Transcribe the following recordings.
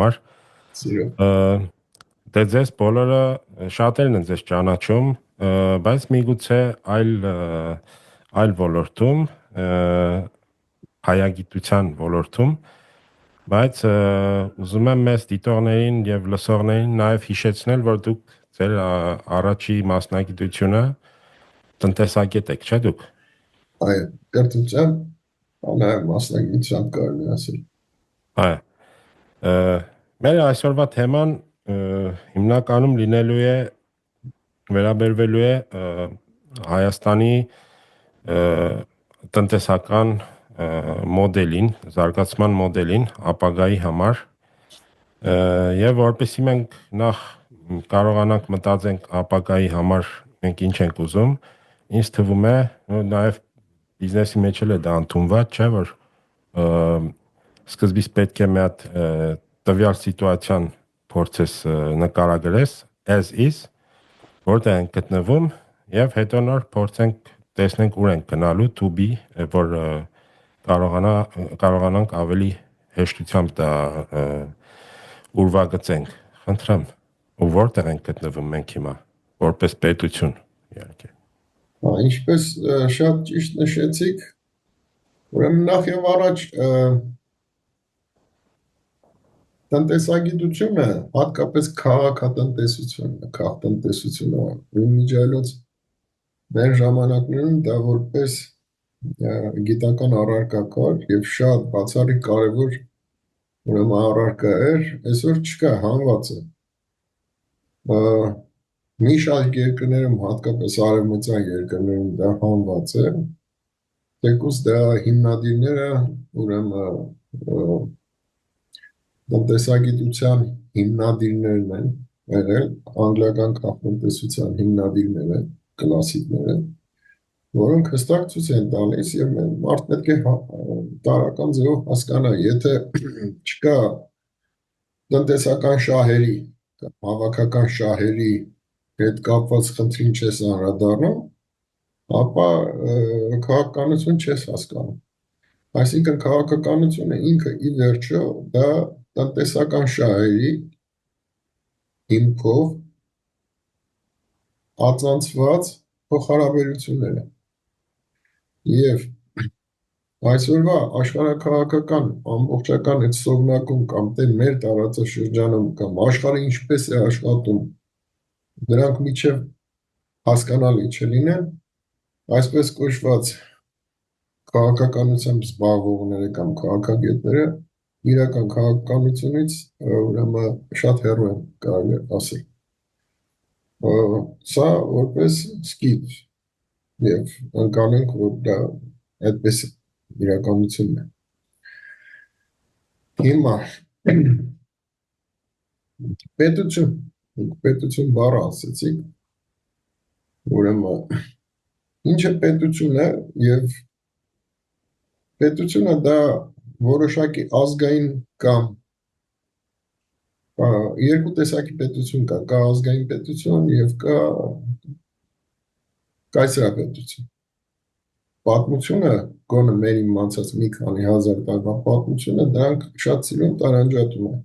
համար։ Սիրո։ Դե ձեզ բոլորը շատերն են ձեզ ճանաչում, բայց միգուցե այլ ոլորտում, հայագիտության ոլորտում, բայց ուզում եմ մեզ դիտողներին եւ լսողներին նաեւ հիշեցնել, որ դուք ձեր առաջի մասնագիտությունը տնտեսագետ եք, չէ՞ դուք։ Այո, կրթության անհայտ մասնագիտությամբ կարելի ասել։ Այո։ Մեր այսօրվա թեման հիմնականում վերաբերվելու է Հայաստանի տնտեսական մոդելին, զարգացման մոդելին ապագայի համար եւ որպեսզի մենք նախ կարողանանք մտածենք ապագայի համար մենք ինչ ենք ուզում, ինձ թվում է նաեւ բիզնեսի մեջ էլ է դա ընդունված, չէ՞ որ սկզբից պետք է մի հատ տվյալ սիտուացիան փորձես նկարագրես as is, որտեղ ենք գտնվում եւ հետո նոր փորձենք տեսնենք ուր ենք գնալու to be, որ կարողանանք ավելի հեշտությամբ դա ուրվագծենք։ Խնդրեմ, ու որտեղ ենք գտնվում մենք հիմա որպես պետություն, իհարկե։ Ինչպես շատ ճիշտ նշեցիք, ուրեմն նախ եւ առաջ տնտեսագիտությունը, հատկապես քաղաքատնտեսությունը, քաղաքտնտեսությունը իմիջիայլոց մեր ժամանակներում դա որպես գիտական առարկա կար եւ շատ բացառիկ կարեւոր ուրեմն առարկա էր, այսօր չկա, հանված է։ Մի շարք երկրներում, հատկապես արևմտյան երկրներում դա հանված է, թեկուզ դա հիմնադիրները ուրեմն տնտեսագիտության հիմնադիրներն են եղել, անգլիական քաղաքտնտեսության հիմնադիրները, կլասիկները, որոնք հստակ ցույց են տալիս եւ մարդ պետք է տարական ձևով հասկանա, եթե չկա տնտեսական շահերի կամ հավաքական շահերի հետ կապված խնդրին չես անդրադառնում, ապա քաղաքականություն չես հասկանում։ Այսինքն քաղաքականությունը ինքը ի վերջո դա տնտեսական շահերի հիմքով ածանցված փոխհարաբերություններ են։ Եվ այսօրվա աշխարհաքաղաքական ամբողջական այդ սովնակում կամ թե մեր տարածաշրջանում կամ աշխարհը ինչպես է աշխատում, դրանք միջև հասկանալի չլինեն, այսպես կոչված քաղաքականությամբ զբաղվողները կամ քաղաքագետները իրական քաղաքականությունից ուրեմն շատ հեռու են, կարելի է ասել։ Սա որպես սկիզբ եւ ընկալենք, որ դա այդպես իրականությունն է։ Հիմա պետություն բառը ասեցիք, ուրեմն ինչ է պետությունը եւ պետությունը դա որոշակի ազգային կամ երկու տեսակի պետություն կա ազգային պետություն եւ կա կայսերապետություն։ Պատմությունը, գոնե մեր իմացած մի քանի հազար տարվա պատմությունը, դրանք շատ սիրուն տարանջատում են։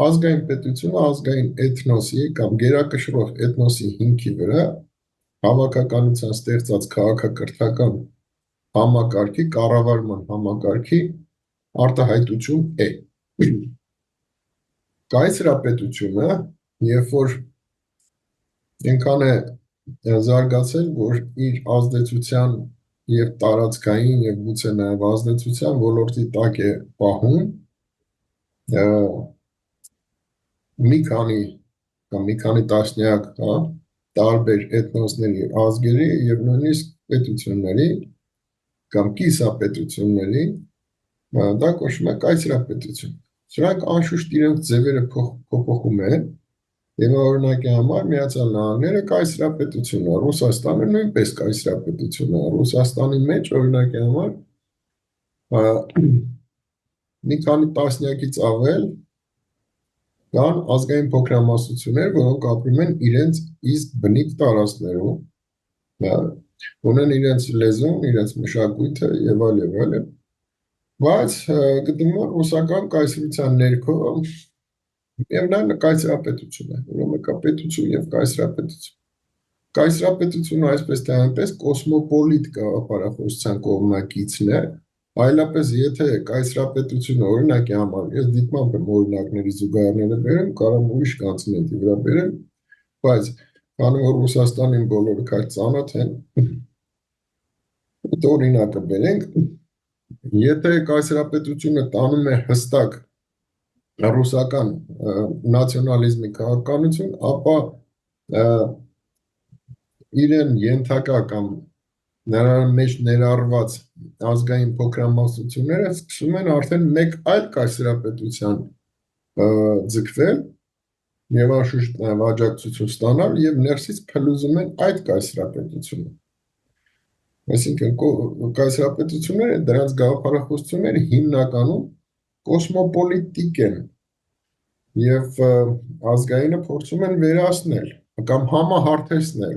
Ազգային պետությունը ազգային էթնոսի կամ գերակշռող էթնոսի հիմքի վրա հավաքականության ստեղծած քաղաքակրթական համակարգի, կառավարման համակարգի արտահայտություն է։ Կայսերապետությունը, երբ որ այնքան է զարգացել, որ իր ազդեցության եւ տարածքային եւ գուցե նաեւ ազդեցության ոլորտի տակ է պահում, մի քանի տասնյակ, տարբեր էթնոսների, ազգերի եւ նույնիսկ պետությունների կամ կիսապետությունների, դա կոչվում է կայսերապետություն։ Սրանք անշուշտ իրենց ձևերը փոփոխում են, եւ օրինակի համար Միացյալ Նահանգները կայսերապետություն է, Ռուսաստանը նույնպես կայսերապետություն է, Ռուսաստանի մեջ օրինակի համար մի քանի տասնյակից ավել կան ազգային փոքրամասնություններ, որոնք ապրում են իրենց իսկ բնիկ տարածքներում, ունեն իրենց լեզուն, իրենց մշակույթը եւ այլն, բայց գտնվում են ռուսական կայսրության ներքո Եվ նա կայսրապետություն է, ուրեմն կա պետություն եւ կայսրապետություն։ Կայսրապետությունը այսպես թե այնպես կոսմոպոլիտ գաղափարախոսության կողմնակիցն է, այլապես եթե կայսրապետությունը օրինակի համար, ես դիտմամբ եմ օրինակների զուգահեռները բերեմ, կարող ուրիշ կոնտինենտի վրա բերեմ, բայց քանի որ Ռուսաստանին բոլորը քաջ ծանոթ են, այդ օրինակը բերենք, եթե կայսրապետությունը տանում է հստակ ռուսական նացիոնալիզմի քաղաքականություն, ապա իրեն ենթակա կամ նրան մեջ ներառված ազգային փոքրամասնությունները սկսում են արդեն մեկ այլ կայսրապետության ձգվել եւ անշուշտ աջակցություն ստանալ եւ ներսից փլուզում են այդ կայսրապետությունը։ Այսինքն կայսրապետությունները դրանց գաղափարախոսությունները հիմնականում կոսմոպոլիտիկ են եւ ազգայինը փորձում են վերացնել կամ համահարթեցնել,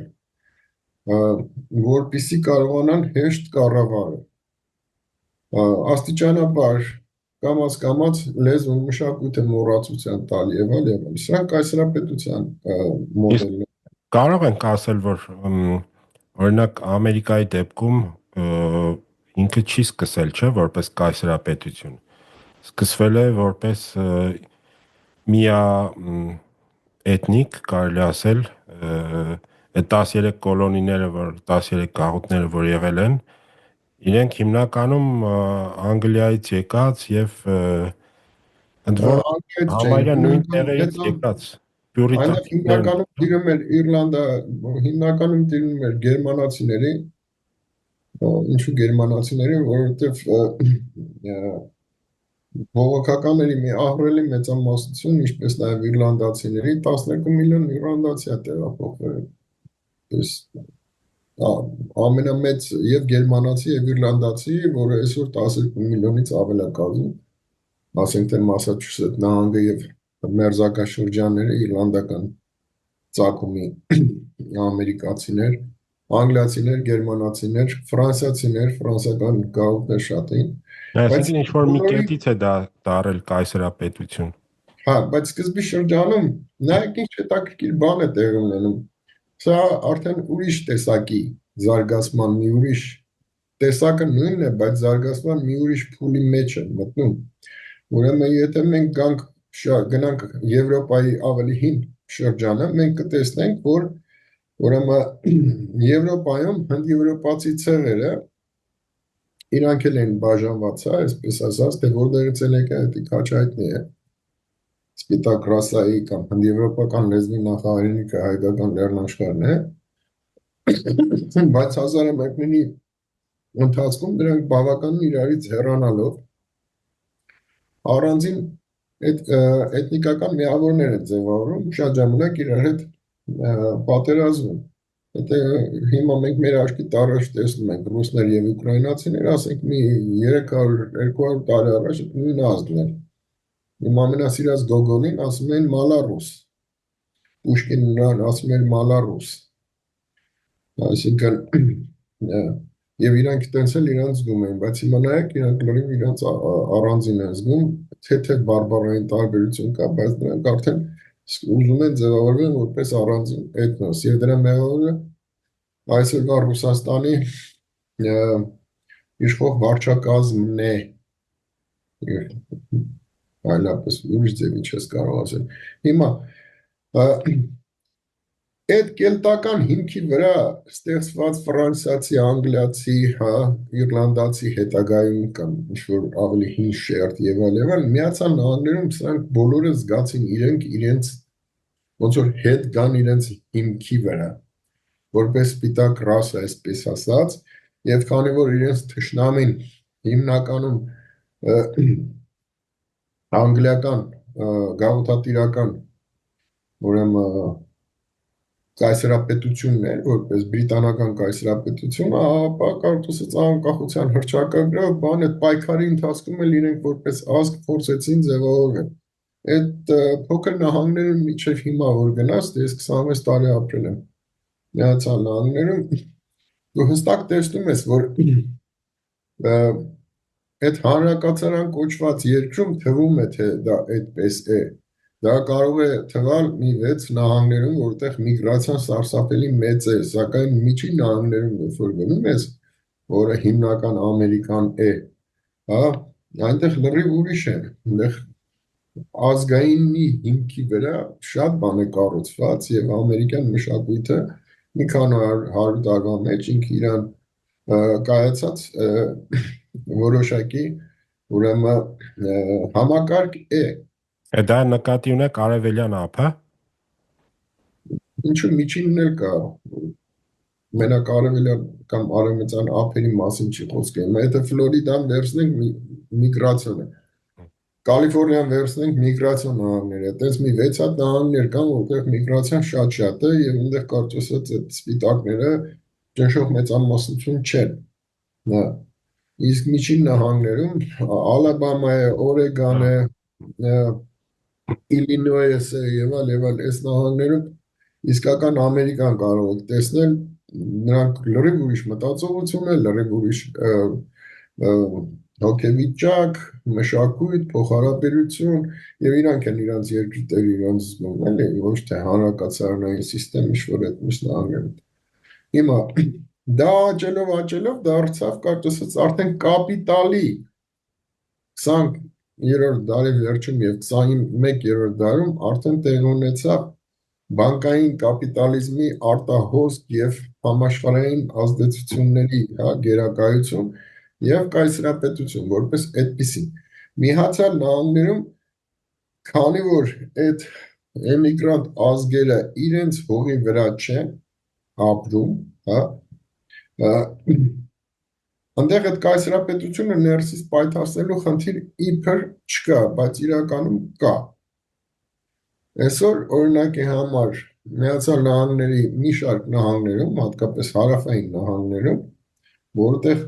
որպեսզի կարողանան հեշտ կառավարել։ Աստիճանաբար կամաց լեզուն մշակույթը մոռացության տալ եւ այլն։ Սրանք կայսրապետության մոդելն են։ Կարող ենք ասել, որ օրինակ Ամերիկայի դեպքում ինքը չի սկսել, չէ, որպես կայսրապետություն։ Սկսվել է որպես միա էթնիկ, կարելի ասել, այդ 13 կոլոնիները, որ 13 գաղութները, որ եղել են, իրենք հիմնականում Անգլիայից եկած եւ ընդ որում համարյա նույն տեղերից եկած Այնտեղ հիմնականում դիրում էր Իռլանդա, հիմնականում դիրում էր գերմանացիների, ինչու գերմանացիների, որովհետեւ բողոքականների մի ահռելի մեծամասնություն, ինչպես նաև իռլանդացիների 12 միլիոն իռլանդացի է տեղափոխվել։ Ամենամեծ եւ գերմանացի եւ իռլանդացի, որը այսօր 12 միլիոնից ավել է կազմում, ասենք թե Մասաչուսեթ նահանգը եւ մերձակաշրջանները իռլանդական ծագումի ամերիկացիներ, անգլիացիներ, գերմանացիներ, ֆրանսիացիներ, ֆրանսիական գաղութներ շատ էին։ Այսինքն ինչ որ մի կետից է դա դարել կայսրապետություն։ Հա, բայց սկզբի շրջանում նայեք ինչ հետաքրքիր բան է տեղի ունենում։ Սա արդեն ուրիշ տեսակի զարգացման մի ուրիշ տեսակը նույնն է, բայց զարգացման մի ուրիշ փուլի մեջ է մտնում։ Ուրեմն եթե մենք գնանք Եվրոպայի ավելի հին շրջանը, մենք կտեսնենք, որ ուրեմն Եվրոպայում հնդեվրոպացի ցեղերը իրանք էլ են բաժանված, այսպես ասած, թե որտեղից են եկել, դա քաչ հայտնի է։ Սպիտակ ռասայի կամ հնդեվրոպական լեզվի նախահայրենիքը հայկական լեռնաշխարհն է, բայց 1000-ամյակների ընթացքում դրանք բավականին իրարից հեռանալով առանձին էթնիկական միավորներ են ձևավորում, շատ ժամանակ իրար հետ պատերազմում։ Եթե հիմա մենք մեր աչքիդ առաջ տեսնում ենք ռուսներ եւ ուկրաինացիներ, ասենք մի 300-200 տարի առաջ նույն ազգն էր։ Իմ ամենասիրած Գոգոլին ասում են մալարուս, Պուշկինն նրան ասում էր մալարուս, այսինքն եւ իրանք տենց էլ իրանք զգում են, բայց հիմա նայեք իրանք լրիվ իրանք առանձին են զգում, թե բարբարային տարբերություն կա, բայց նրանք արդեն ուզում են ձևավորվել որպես առանձին էթնոս եւ դրա մեղավորը այսօրվա Ռուսաստանի իշխող վարչակազմն է, այլապես ուրիշ ձև ինչ ես կարող ասել։ Հիմա այդ կելտական հիմքի վրա ստեղծված ֆրանսիացի, անգլիացի, իռլանդացի հետագայում կամ ինչ-որ ավելի հին շերտ եւ այլն, Միացյալ Նահանգներում սրանք բոլորը զգացին իրենց ոնց որ հետ գան իրենց հիմքի վրա, որպես սպիտակ ռասա, այսպես ասած, եւ քանի որ իրենց թշնամին հիմնականում անգլիական գաղութատիրական ուրեմն կայսրապետությունն էր, որպես բրիտանական կայսրապետություն, ապա կարծես ասած անկախության հռչակագրով բան այդ պայքարի ընթացքում էլ իրենք որպես ազգ փորձեցին ձևավորվել։ Այդ փոքր նահանգները միջև հիմա որ գնաց, ես 26 տարի ապրել եմ Միացյալ Նահանգներում, դու հստակ տեսնում ես, որ այդ հանրակացարան կոչված երկրում թվում է, թե դա այդպես է, Դա կարող է թվալ մի 6 նահանգներում, որտեղ միգրացիան սարսափելի մեծ է, սակայն միջին նահանգներում, երբ որ գնում ես, որը հիմնական Ամերիկան է, հա, այնտեղ լրիվ ուրիշ է, այնտեղ ազգայինի հիմքի վրա շատ բան է կառուցված եւ ամերիկյան մշակույթը մի քանի 100 տարվա մեջ ինքը իրան կայացած որոշակի ուրեմն համակարգ է, Դա նկատի ունեք արևելյան ափը։ ինչու միջինն էլ կա, մենակ արևելյան կամ արևմտյան ափերի մասին չի խոսքը, եթե Ֆլորիդան վերցնենք միգրացիոն է, Կալիֆոռնիան վերցնենք միգրացիոն նահանգներ է, այդպես մի 6 հատ նահանգներ կան, որտեղ միգրացիան շատ է եւ այնտեղ կարծես այդ սպիտակները ճնշող մեծամասնություն չեն։ Հա։ Իսկ միջին նահանգներում Ալաբամա է, Օրեգոն է, Իլինոյս է եւ այլ այս նահանգներում իսկական Ամերիկան կարող եք տեսնել, նրանք լրիվ ուրիշ մտածողություն է, լրիվ ուրիշ հոգեվիճակ, մշակույթ, փոխհարաբերություն եւ իրանք են իրանք երկրի տերը իրանք զգում, էլի ոչ թե հանրակացարանային համակարգ ինչ-որ այդ մյուս նահանգներում։ Հիմա դա աճելով դարձավ կարծես արդեն կապիտալի 20-րդ դարի վերջում եւ 21-րդ դարում արդեն տեղ ունեցավ բանկային կապիտալիզմի արտահոսք եւ համաշխարհային ազդեցությունների գերակայություն եւ կայսրապետություն որպես այդպիսին միացյալ նահանգներում քանի որ այդ էմիգրանտ ազգերը իրենց հողի վրա չեն ապրում, հա, այնտեղ այդ կայսրապետությունը ներսից պայթացնելու խնդիր իբր չկա, բայց իրականում կա։ Այսօր օրինակի համար Միացյալ Նահանգների մի շարք նահանգներում, հատկապես հարավային նահանգներում, որտեղ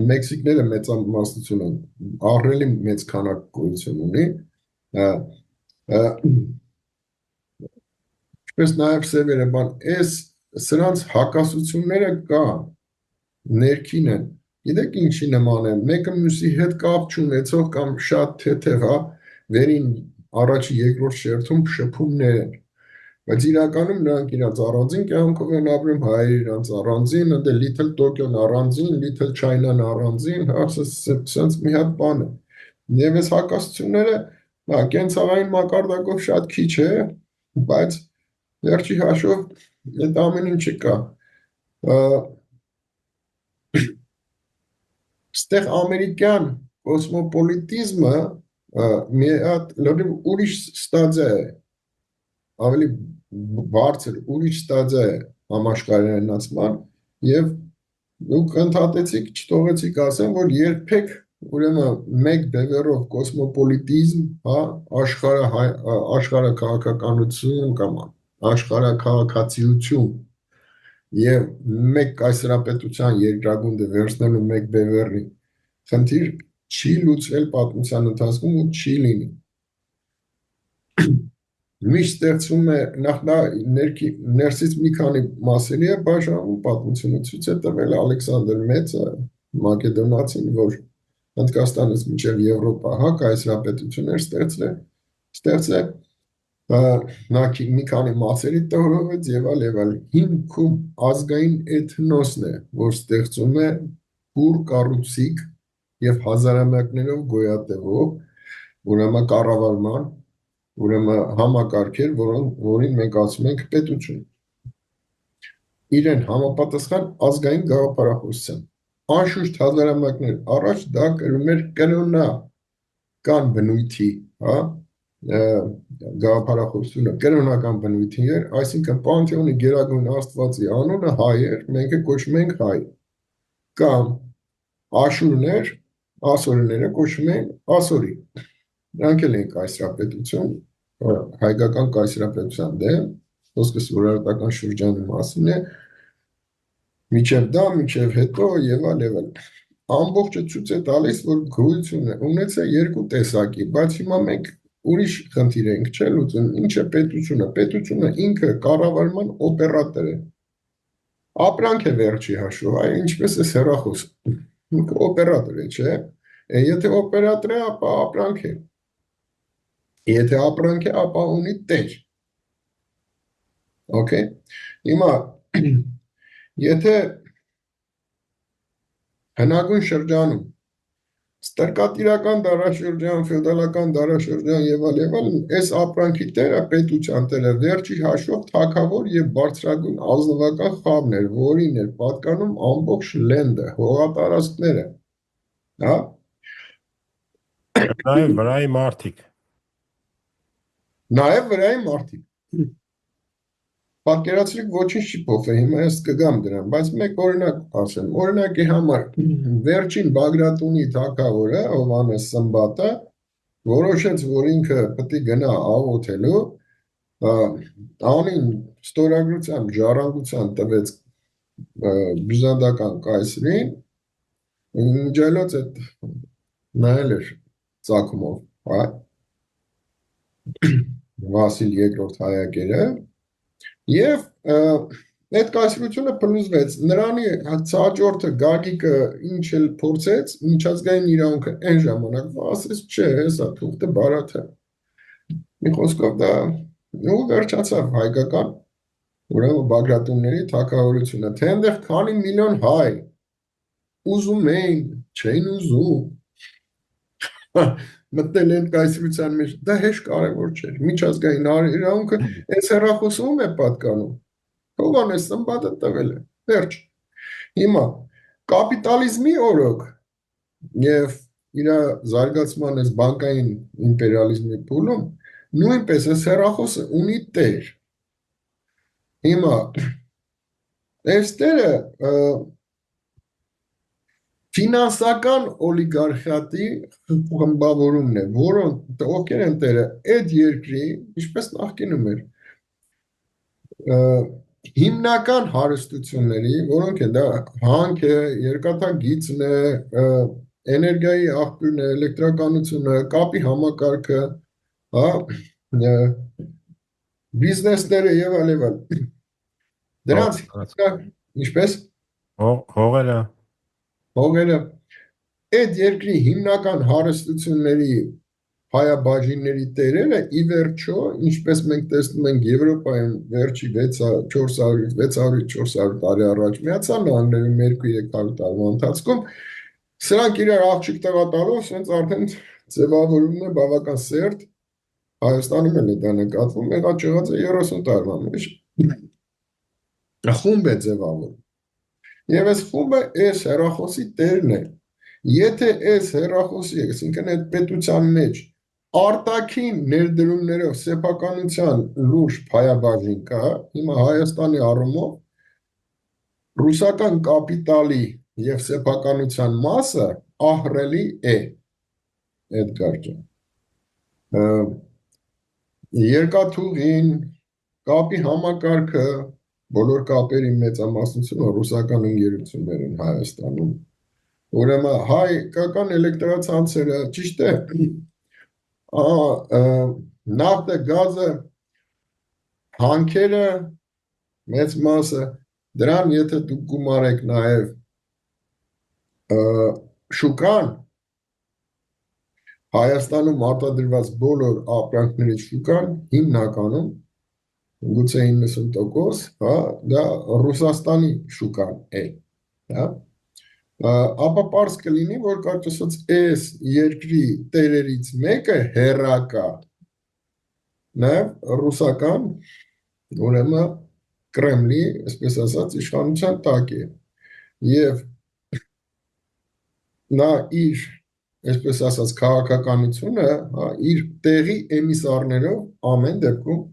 Մեքսիկները մեծամասնությունը ահռելի մեծ քանակ գոյություն ունի, ինչպես նաև սևերը բան, սրանց հակասությունները կա, ներքին են, գիտեք ինչի նման է, մեկը մյուսի հետ կապ չունեցող կամ շատ թեթև, վերին առաջի երկրորդ շերտում շփումներ են, բայց իրականում նրանք իրաց առանձին կյանքով են ապրում, հայերը իրանց առանձին, ընդ Little Tokyo-ն առանձին, Little China-ն առանձին, սենց մի հատ բան է։ Եվ այս հակասությունները, կենցաղային մակարդակով շատ քիչ է, բայց վերջի հաշվով այդ ամեն ինչը կա։ Ստեղ ամերիկյան կոսմոպոլիտիզմը մի հատ լրիվ ուրիշ ստադիա է, ավելի բարձր ուրիշ ստադիա է համաշխարհայնացման եւ դուք ընդհատեցիք, չթողեցիք ասեմ, որ երբեք ուրեմն մեկ բևեռով կոսմոպոլիտիզմ, հա, աշխարհաքաղաքականություն կամ աշխարհաքաղաքացիություն եւ մեկ կայսրապետության երկրագունդը վերցնելու մեկ բևեռի խնդիր չի լուծվել պատմության ընթացքում ու չի լինի։ Միշտ ստեղծվում է ներսից մի քանի մասերի է բաժանվում, պատմությունը ցույց է տվել Ալեքսանդր Մեծը, Մակեդոնացին, որ Հնդկաստանից մինչև Եվրոպա, հա, կայսրապետություններ ստեղծել, նա մի քանի մասերի տողրովեց եւ այլ, հիմքում ազգային էթնոսն է, որ ստեղծում է բուր կառուցիկ եւ հազարամյակներով գոյատևող, ուրեմն կառավարման ուրեմն համակարգեր, որին մենք ասում ենք պետություն։ Իրեն համապատասխան ազգային գաղափարախոսության։ Անշուշտ հազարամյակներ առաջ դա կրում էր կրոնական բնույթի, հա, գաղափարախոսությունը կրոնական բնույթի էր, այսինքն Պանթեոնի գերագույն աստվածի անունը հայ էր, մենք կոչում ենք հայ։ Կամ աշուրներ, ասորիները կոչում են ասորի։ Նրանք էլ են կայսրապետություն, հայկական կայսրապետության դեմ, խոսքս ուրարտական շրջանի մասին է, միջև դա, միջև հետո եւ այլ։ Ամբողջը ցույց է տալիս, որ գոյություն ունեցա երկու տեսակի, բայց հիմա մենք ուրիշ խնդիր ենք, չէ՞ լուծում, ինչ է պետությունը։ Պետությունը ինքը կառավարման օպերատոր է։ Ապրանք է վերջի հաշվով, այ ինչպես է հեռախոս։ Ինքը օպերատոր է, չէ՞։ Եթե օպերատոր է, ապա ապրանք է։ Եթե ապրանք է, ապա ունի տեր։ Okay։ Հիմա եթե հնագույն շրջանում ստրկատիրական դարաշրջան, ֆեոդալական դարաշրջան եւ այլն, այս ապրանքի տերը պետության տերը վերջի հաշվով թագավոր եւ բարձրագույն ազնվական խավն էր, որին էր պատկանում ամբողջ լենդը, հողատարածքները, հա։ Նաև վրայի մարդիկ։ Նաև վրայի մարդիկ։ Պատկերացրեք ոչինչ չի փոխվել, հիմա ես կգամ դրան, բայց մեկ օրինակ ասեմ, օրինակի համար վերջին Բագրատունի թագավորը Հովհաննես Սմբատը որոշեց, որ ինքը պետք է գնա աղոթելու, անին ստորագրությամբ, ժառանգության տվեց բյուզանդական կայսրին, միջայլոց այդ նայել էր ծագումով, հա, Վասիլ II հայագերը, և այդ կայսրությունը փլուզվեց, նրանի հաջորդը Գագիկը ինչ էլ փորձեց, միջազգային իրավունքը այն ժամանակ ասեց, չէ, հեսա թուղթը բարդ է, մի խոսքով դա ու վերջացավ հայկական, ուրեմն Բագրատունների թագավորությունը, թե այնտեղ քանի միլիոն հայ ուզում էին, չէին ուզում, մտնել են կայսրության մեջ, դա հեշտ կարևոր չէր, միջազգային իրավունքը այս հեռախոսում է պատկանում, Հովհաննես Սմբատը տվել է, վերջ։ Հիմա կապիտալիզմի օրոք և իր զարգացման այս բանկային իմպերիալիզմի փուլում նույնպես այս հեռախոսը ունի տեր։ Հիմա այս տերը ֆինանսական օլիգարխիատի խմբավորումն է, որոնք ովքեր են տերը, այդ երկրի, ինչպես նախկինում էր, հիմնական հարստությունների, որոնք են դա հանք է, երկաթագիծն է, էներգիայի աղբյուրն է, էլեկտրականությունը, կապի համակարգը, բիզնեսները եւ այլն։ Դրանց ինչպես հողերը հողերը այդ երկրի հիմնական հարստությունների հայաբաժինների տերերը ի վերջո, ինչպես մենք տեսնում ենք Եվրոպայում վերջի 400-400 տարի առաջ միացան նահանգներում 2-300 տարվա ընթացքում, սրանք իրար աղջիկ տղա տալով, սենց արդեն ձևավորումն է բավական սերտ, Հայաստանում էլ է դա նկատվում, եղած չեղած է 30 տարվա մեջ, խումբ է ձևավորում։ Եվ այս խումբը այս հեռախոսի տերն է, եթե այս հեռախոսի, այսինքն այդ պետության մեջ արտաքին ներդրումներով սեփականության լուրջ փայաբաժին կա, հիմա Հայաստանի առումով ռուսական կապիտալի և սեփականության մասը ահռելի է, Էդգար ջան, երկաթուղին, կապի համակարգը, բոլոր կապերի մեծամասնությունը ռուսական ընկերություններ են Հայաստանում, ուրեմն հայկական էլեկտրացանցերը, ճիշտ է, նավթը, գազը, հանքերը, մեծ մասը, դրան եթե դուք գումարեք նաև շուկան, Հայաստանում արտադրված բոլոր ապրանքների շուկան հիմնականում, գուցե 90%, դա Ռուսաստանի շուկան է, ապա պարզ կլինի, որ կարծես այս երկրի տերերից մեկը հեռակա, նաև ռուսական, ուրեմն Կրեմլի, այսպես ասած, իշխանության տակ է, և նա իր, այսպես ասած, քաղաքականությունը իր տեղի էմիսարներով ամեն դեպքում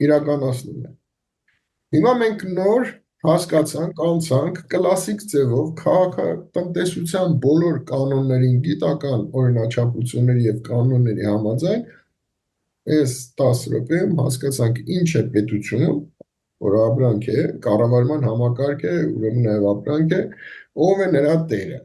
իրականացնում է։ Հիմա մենք նոր հասկացանք, անցանք կլասիկ ձևով քաղաքատնտեսության բոլոր կանոններին, գիտական օրինաչափությունների և կանոնների համաձայն, այս 10 րոպեում հասկացանք ինչ է պետություն, որ ապրանք է, կառավարման համակարգ է, ուրեմն նաև ապրանք է, ով է նրա տերը։